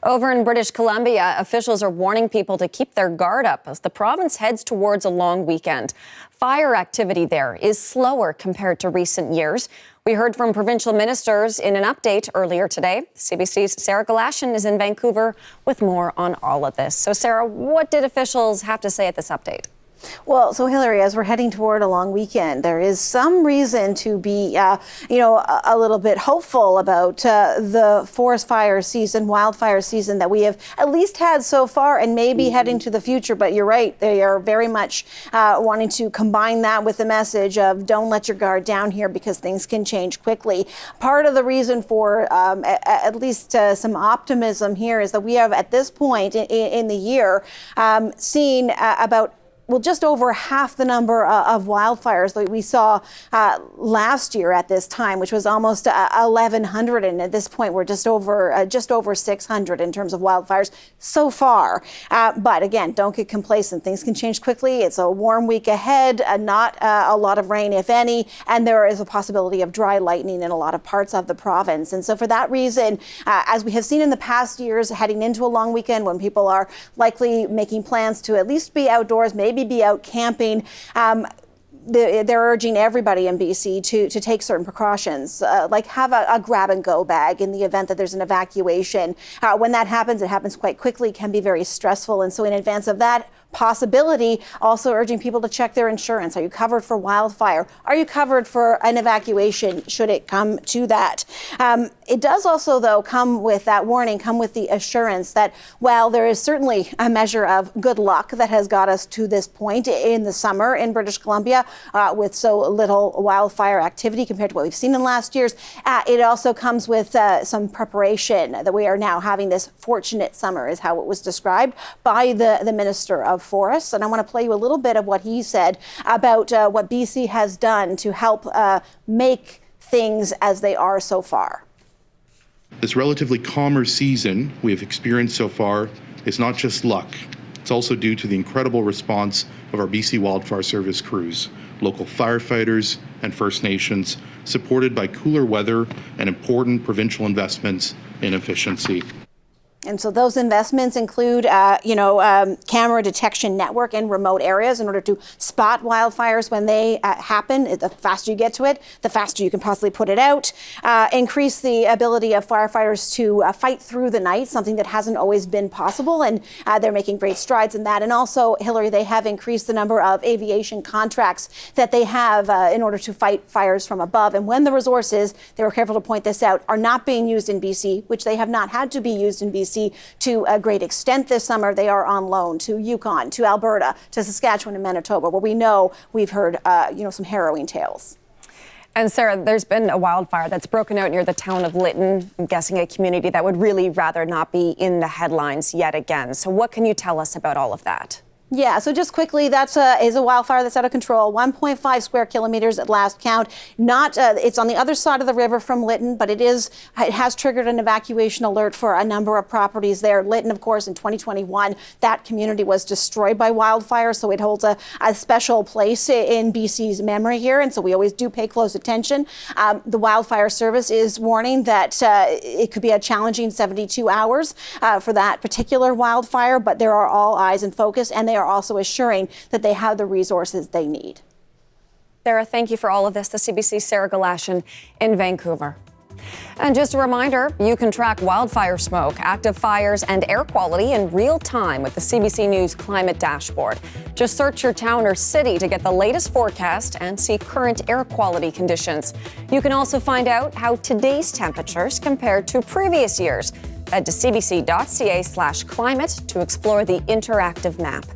Over in British Columbia, officials are warning people to keep their guard up as the province heads towards a long weekend. Fire activity there is slower compared to recent years. We heard from provincial ministers in an update earlier today. CBC's Sarah Galashan is in Vancouver with more on all of this. So, Sarah, what did officials have to say at this update? Well, so Hillary, as we're heading toward a long weekend, there is some reason to be, a little bit hopeful about the forest fire season, wildfire season that we have at least had so far and maybe heading to the future. But you're right, they are very much wanting to combine that with the message of don't let your guard down here because things can change quickly. Part of the reason for at least some optimism here is that we have at this point in the year seen about just over half the number of wildfires that we saw last year at this time, which was almost 1,100. And at this point, we're just over 600 in terms of wildfires so far. But again, don't get complacent. Things can change quickly. It's a warm week ahead, not a lot of rain, if any, and there is a possibility of dry lightning in a lot of parts of the province. And so for that reason, as we have seen in the past years, heading into a long weekend when people are likely making plans to at least be outdoors, maybe be out camping, they're urging everybody in BC to take certain precautions, like have a grab-and-go bag in the event that there's an evacuation. When that happens, it happens quite quickly, can be very stressful. And so in advance of that possibility, also urging people to check their insurance. Are you covered for wildfire? Are you covered for an evacuation should it come to that? It does also, though, come with that warning, come with the assurance that while there is certainly a measure of good luck that has got us to this point in the summer in British Columbia with so little wildfire activity compared to what we've seen in last year's, it also comes with some preparation that we are now having this fortunate summer is how it was described by the Minister of Forests. And I want to play you a little bit of what he said about what BC has done to help make things as they are so far. This relatively calmer season we have experienced so far is not just luck. It's also due to the incredible response of our BC Wildfire Service crews, local firefighters and First Nations, supported by cooler weather and important provincial investments in efficiency. And so those investments include, camera detection network in remote areas in order to spot wildfires when they happen. The faster you get to it, the faster you can possibly put it out. Increase the ability of firefighters to fight through the night, something that hasn't always been possible. And they're making great strides in that. And also, Hillary, they have increased the number of aviation contracts that they have in order to fight fires from above. And when the resources, they were careful to point this out, are not being used in BC, which they have not had to be used in BC to a great extent this summer. They are on loan to Yukon, to Alberta, to Saskatchewan and Manitoba, where we know we've heard, some harrowing tales. And Sarah, there's been a wildfire that's broken out near the town of Lytton. I'm guessing a community that would really rather not be in the headlines yet again. So what can you tell us about all of that? Yeah, so just quickly, that's is a wildfire that's out of control. 1.5 square kilometers at last count. It's on the other side of the river from Lytton, but it has triggered an evacuation alert for a number of properties there. Lytton, of course, in 2021, that community was destroyed by wildfire, so it holds a special place in BC's memory here, and so we always do pay close attention. The Wildfire Service is warning that it could be a challenging 72 hours for that particular wildfire, but there are all eyes in focus, and they are also assuring that they have the resources they need. Sarah, thank you for all of this. The CBC's Sarah Galashan in Vancouver. And just a reminder, you can track wildfire smoke, active fires, and air quality in real time with the CBC News Climate Dashboard. Just search your town or city to get the latest forecast and see current air quality conditions. You can also find out how today's temperatures compare to previous years. Head to cbc.ca/climate to explore the interactive map.